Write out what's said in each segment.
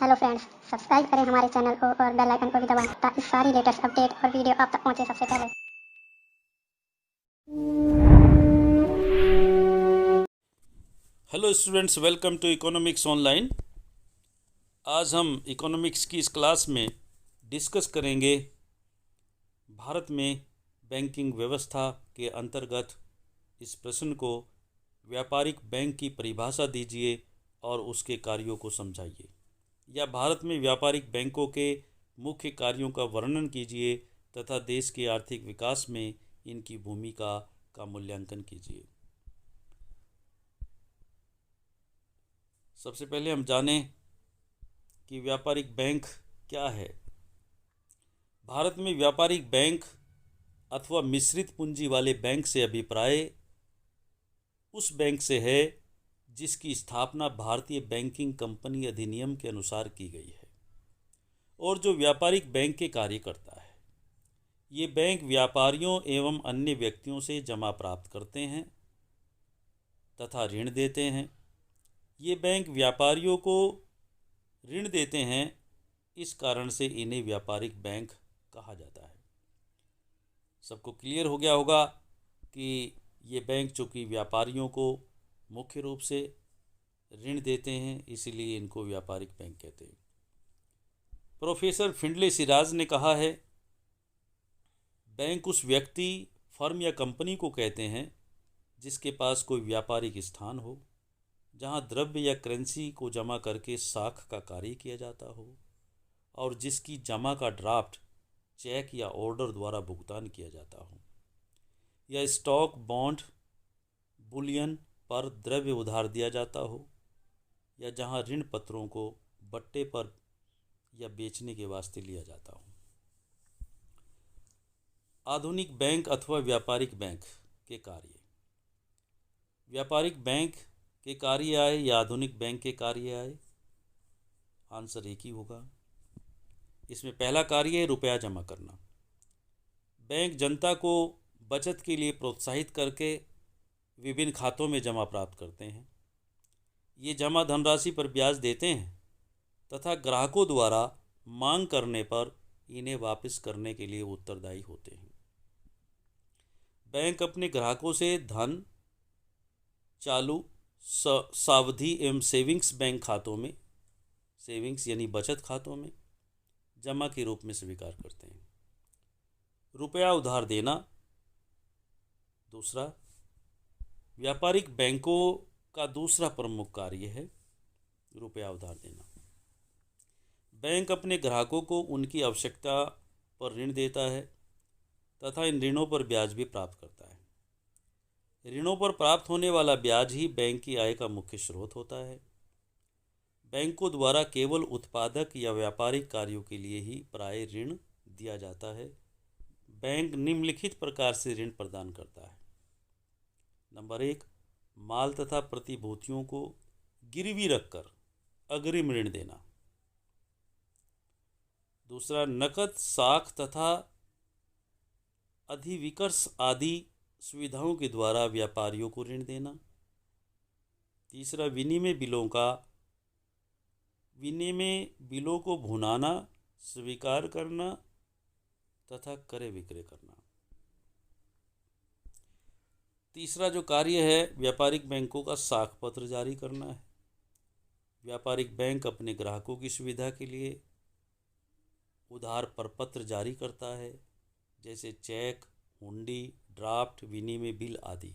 Hello friends, subscribe करें हमारे channel को और बेल आइकन को भी दबाएं ताकि सारी लेटेस्ट अपडेट और वीडियो आप तक पहुंचे सबसे पहले। Hello students, welcome to economics online. आज हम इकोनॉमिक्स की इस क्लास में डिस्कस करेंगे भारत में बैंकिंग व्यवस्था के अंतर्गत इस प्रश्न को व्यापारिक बैंक की परिभाषा दीजिए और उसके कार्यों को समझाइए, या भारत में व्यापारिक बैंकों के मुख्य कार्यों का वर्णन कीजिए तथा देश के आर्थिक विकास में इनकी भूमिका का मूल्यांकन कीजिए। सबसे पहले हम जानें कि व्यापारिक बैंक क्या है। भारत में व्यापारिक बैंक अथवा मिश्रित पूंजी वाले बैंक से अभिप्राय उस बैंक से है जिसकी स्थापना भारतीय बैंकिंग कंपनी अधिनियम के अनुसार की गई है और जो व्यापारिक बैंक के कार्य करता है। ये बैंक व्यापारियों एवं अन्य व्यक्तियों से जमा प्राप्त करते हैं तथा ऋण देते हैं। ये बैंक व्यापारियों को ऋण देते हैं, इस कारण से इन्हें व्यापारिक बैंक कहा जाता है। सबको क्लियर हो गया होगा कि ये बैंक चूँकि व्यापारियों को मुख्य रूप से ऋण देते हैं, इसीलिए इनको व्यापारिक बैंक कहते हैं। प्रोफेसर फिंडले सिराज ने कहा है, बैंक उस व्यक्ति, फर्म या कंपनी को कहते हैं जिसके पास कोई व्यापारिक स्थान हो, जहां द्रव्य या करेंसी को जमा करके साख का कार्य किया जाता हो और जिसकी जमा का ड्राफ्ट, चेक या ऑर्डर द्वारा भुगतान किया जाता हो, या स्टॉक, बॉन्ड, बुलियन पर द्रव्य उधार दिया जाता हो, या जहां ऋण पत्रों को बट्टे पर या बेचने के वास्ते लिया जाता हो। आधुनिक बैंक अथवा व्यापारिक बैंक के कार्य। व्यापारिक बैंक के कार्य आए या आधुनिक बैंक के कार्य आए, आंसर एक ही होगा। इसमें पहला कार्य है रुपया जमा करना। बैंक जनता को बचत के लिए प्रोत्साहित करके विभिन्न खातों में जमा प्राप्त करते हैं। ये जमा धनराशि पर ब्याज देते हैं तथा ग्राहकों द्वारा मांग करने पर इन्हें वापस करने के लिए उत्तरदायी होते हैं। बैंक अपने ग्राहकों से धन चालू, सावधि एवं सेविंग्स बैंक खातों में, सेविंग्स यानी बचत खातों में जमा के रूप में स्वीकार करते हैं। रुपया उधार देना दूसरा। व्यापारिक बैंकों का दूसरा प्रमुख कार्य है रुपया उधार देना। बैंक अपने ग्राहकों को उनकी आवश्यकता पर ऋण देता है तथा इन ऋणों पर ब्याज भी प्राप्त करता है। ऋणों पर प्राप्त होने वाला ब्याज ही बैंक की आय का मुख्य स्रोत होता है। बैंकों द्वारा केवल उत्पादक या व्यापारिक कार्यों के लिए ही प्राय ऋण दिया जाता है। बैंक निम्नलिखित प्रकार से ऋण प्रदान करता है। नंबर 1, माल तथा प्रतिभूतियों को गिरवी रखकर अग्रिम ऋण देना। दूसरा, नकद, साख तथा अधिविकर्ष आदि सुविधाओं के द्वारा व्यापारियों को ऋण देना। तीसरा, विनिमय बिलों को भुनाना, स्वीकार करना तथा क्रय विक्रय करना। तीसरा जो कार्य है व्यापारिक बैंकों का, साख पत्र जारी करना है। व्यापारिक बैंक अपने ग्राहकों की सुविधा के लिए उधार प्रपत्र जारी करता है, जैसे चेक, हुंडी, ड्राफ्ट, विनिमय बिल आदि।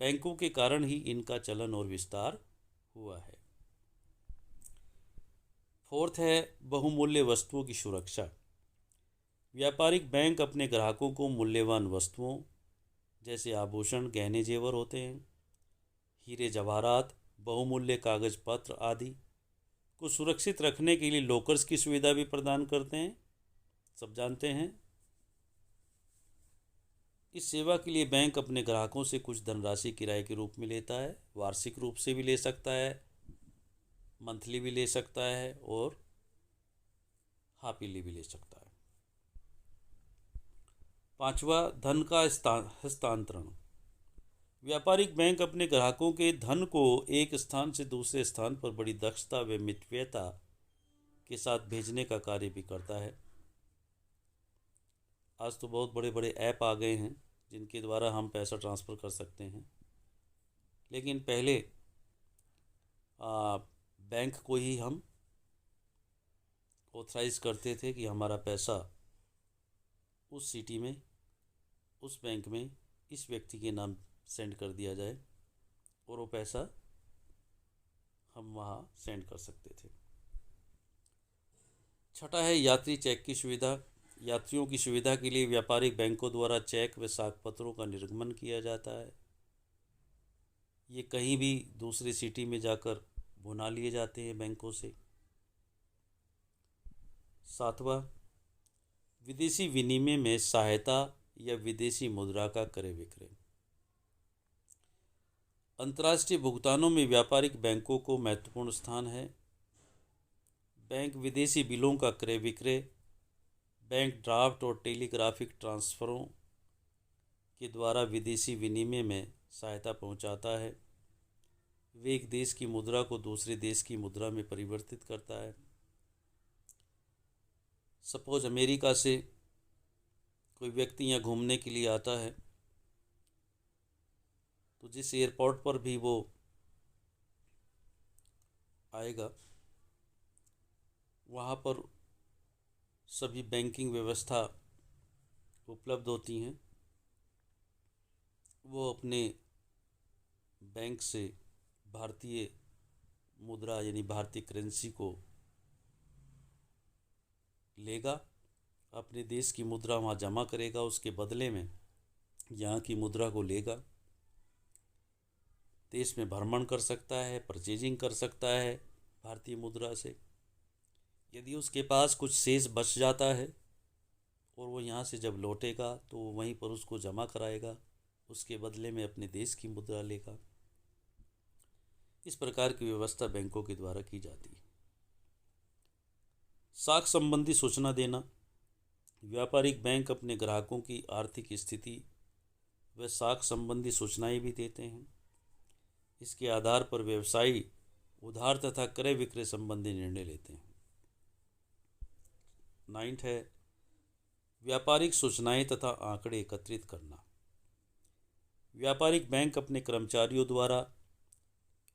बैंकों के कारण ही इनका चलन और विस्तार हुआ है। फोर्थ है बहुमूल्य वस्तुओं की सुरक्षा। व्यापारिक बैंक अपने ग्राहकों को मूल्यवान वस्तुओं जैसे आभूषण, गहने जेवर होते हैं, हीरे जवाहरात, बहुमूल्य कागज पत्र आदि को सुरक्षित रखने के लिए लॉकर्स की सुविधा भी प्रदान करते हैं, सब जानते हैं। इस सेवा के लिए बैंक अपने ग्राहकों से कुछ धनराशि किराए के रूप में लेता है। वार्षिक रूप से भी ले सकता है, मंथली भी ले सकता है और हाफ ईयरली भी ले सकता है। पांचवा, धन का हस्तांतरण। व्यापारिक बैंक अपने ग्राहकों के धन को एक स्थान से दूसरे स्थान पर बड़ी दक्षता व मितव्ययता के साथ भेजने का कार्य भी करता है। आज तो बहुत बड़े बड़े ऐप आ गए हैं जिनके द्वारा हम पैसा ट्रांसफ़र कर सकते हैं, लेकिन पहले बैंक को ही हम ऑथराइज़ करते थे कि हमारा पैसा उस सिटी में, उस बैंक में, इस व्यक्ति के नाम सेंड कर दिया जाए और वो पैसा हम वहाँ सेंड कर सकते थे। छठा है यात्री चेक की सुविधा। यात्रियों की सुविधा के लिए व्यापारिक बैंकों द्वारा चेक व साख पत्रों का निर्गमन किया जाता है। ये कहीं भी दूसरे सिटी में जाकर भुना लिए जाते हैं बैंकों से। सातवां, विदेशी विनिमय में सहायता या विदेशी मुद्रा का क्रय विक्रय। अंतर्राष्ट्रीय भुगतानों में व्यापारिक बैंकों को महत्वपूर्ण स्थान है। बैंक विदेशी बिलों का क्रय विक्रय, बैंक ड्राफ्ट और टेलीग्राफिक ट्रांसफ़रों के द्वारा विदेशी विनिमय में सहायता पहुंचाता है। वे एक देश की मुद्रा को दूसरे देश की मुद्रा में परिवर्तित करता है। सपोज अमेरिका से कोई व्यक्ति यहाँ घूमने के लिए आता है, तो जिस एयरपोर्ट पर भी वो आएगा वहाँ पर सभी बैंकिंग व्यवस्था उपलब्ध होती हैं। वो अपने बैंक से भारतीय मुद्रा यानी भारतीय करेंसी को लेगा, अपने देश की मुद्रा वहाँ जमा करेगा, उसके बदले में यहाँ की मुद्रा को लेगा, देश में भ्रमण कर सकता है, परचेजिंग कर सकता है भारतीय मुद्रा से। यदि उसके पास कुछ शेष बच जाता है और वो यहाँ से जब लौटेगा तो वो वहीं पर उसको जमा कराएगा, उसके बदले में अपने देश की मुद्रा लेगा। इस प्रकार की व्यवस्था बैंकों के द्वारा की जाती है। साख संबंधी सूचना देना। व्यापारिक बैंक अपने ग्राहकों की आर्थिक स्थिति व साख संबंधी सूचनाएं भी देते हैं। इसके आधार पर व्यवसायी उधार तथा क्रय विक्रय संबंधी निर्णय लेते हैं। 9 है व्यापारिक सूचनाएं तथा आंकड़े एकत्रित करना। व्यापारिक बैंक अपने कर्मचारियों द्वारा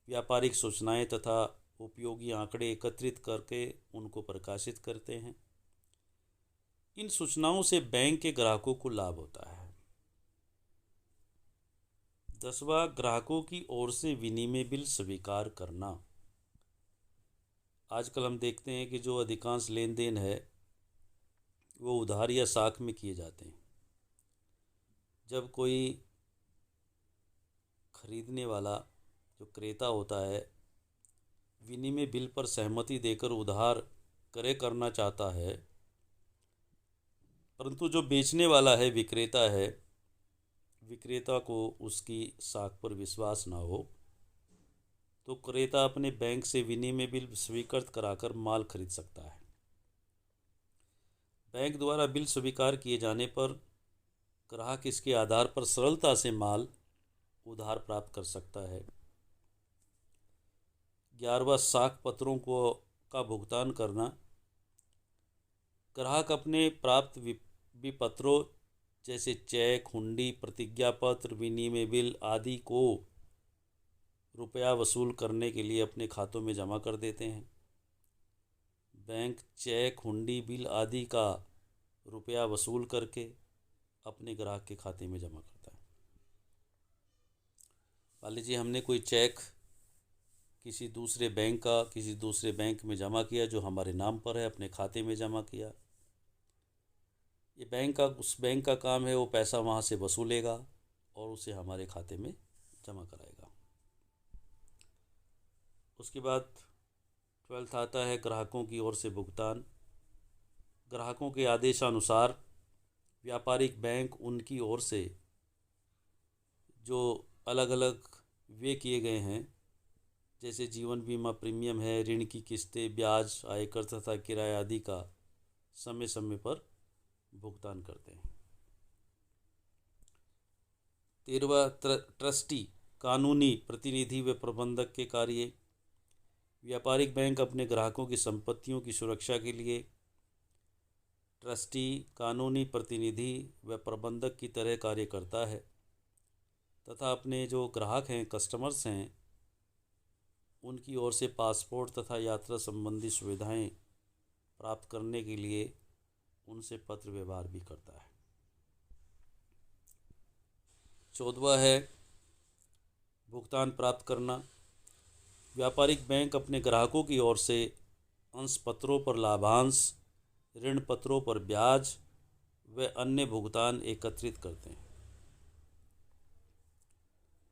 व्यापारिक सूचनाएं तथा उपयोगी आंकड़े एकत्रित करके उनको प्रकाशित करते हैं। इन सूचनाओं से बैंक के ग्राहकों को लाभ होता है। 10वां, ग्राहकों की ओर से विनिमय बिल स्वीकार करना। आजकल हम देखते हैं कि जो अधिकांश लेन देन है वो उधार या साख में किए जाते हैं। जब कोई खरीदने वाला जो क्रेता होता है विनिमय बिल पर सहमति देकर उधार क्रय करना चाहता है, परंतु जो बेचने वाला है विक्रेता को उसकी साख पर विश्वास ना हो, तो क्रेता अपने बैंक से विनिमय बिल स्वीकृत कराकर माल खरीद सकता है। बैंक द्वारा बिल स्वीकार किए जाने पर ग्राहक इसके आधार पर सरलता से माल उधार प्राप्त कर सकता है। 11वां, साख पत्रों का भुगतान करना। ग्राहक अपने प्राप्त विपत्रों जैसे चेक, हुंडी, प्रतिज्ञा पत्र, विनिमय बिल आदि को रुपया वसूल करने के लिए अपने खातों में जमा कर देते हैं। बैंक चेक, हुंडी, बिल आदि का रुपया वसूल करके अपने ग्राहक के खाते में जमा करता है। मान लीजिए हमने कोई चेक किसी दूसरे बैंक में जमा किया जो हमारे नाम पर है, अपने खाते में जमा किया। ये उस बैंक का काम है, वो पैसा वहाँ से वसूलेगा और उसे हमारे खाते में जमा कराएगा। उसके बाद 12 आता है ग्राहकों की ओर से भुगतान। ग्राहकों के आदेशानुसार व्यापारिक बैंक उनकी ओर से जो अलग अलग व्यय किए गए हैं, जैसे जीवन बीमा प्रीमियम है, ऋण की किस्तें, ब्याज, आयकर तथा किराया आदि का समय समय पर भुगतान करते हैं। 13वां, ट्रस्टी कानूनी प्रतिनिधि व प्रबंधक के कार्य। व्यापारिक बैंक अपने ग्राहकों की संपत्तियों की सुरक्षा के लिए ट्रस्टी, कानूनी प्रतिनिधि व प्रबंधक की तरह कार्य करता है तथा अपने जो ग्राहक हैं, कस्टमर्स हैं, उनकी ओर से पासपोर्ट तथा यात्रा संबंधी सुविधाएं प्राप्त करने के लिए उनसे पत्र व्यवहार भी करता है। 14वां है भुगतान प्राप्त करना। व्यापारिक बैंक अपने ग्राहकों की ओर से अंश पत्रों पर लाभांश, ऋण पत्रों पर ब्याज व अन्य भुगतान एकत्रित करते हैं।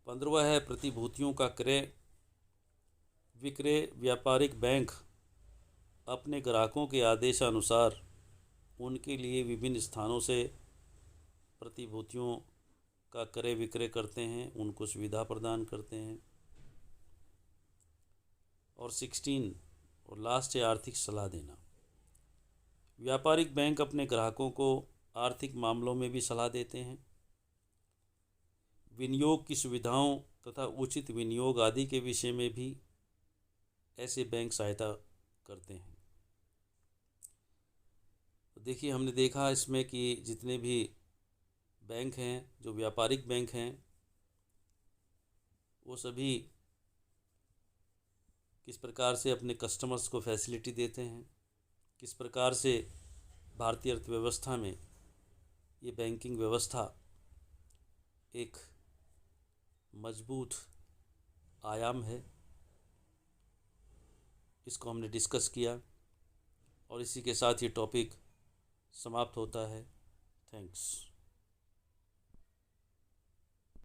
15वां है प्रतिभूतियों का क्रय विक्रय। व्यापारिक बैंक अपने ग्राहकों के आदेशानुसार उनके लिए विभिन्न स्थानों से प्रतिभूतियों का क्रय विक्रय करते हैं, उनको सुविधा प्रदान करते हैं। और 16 और लास्ट है आर्थिक सलाह देना। व्यापारिक बैंक अपने ग्राहकों को आर्थिक मामलों में भी सलाह देते हैं। विनियोग की सुविधाओं तथा उचित विनियोग आदि के विषय में भी ऐसे बैंक सहायता करते हैं। तो देखिए, हमने देखा इसमें कि जितने भी बैंक हैं, जो व्यापारिक बैंक हैं, वो सभी किस प्रकार से अपने कस्टमर्स को फैसिलिटी देते हैं, किस प्रकार से भारतीय अर्थव्यवस्था में ये बैंकिंग व्यवस्था एक मजबूत आयाम है, इसको हमने डिस्कस किया और इसी के साथ ये टॉपिक समाप्त होता है। थैंक्स।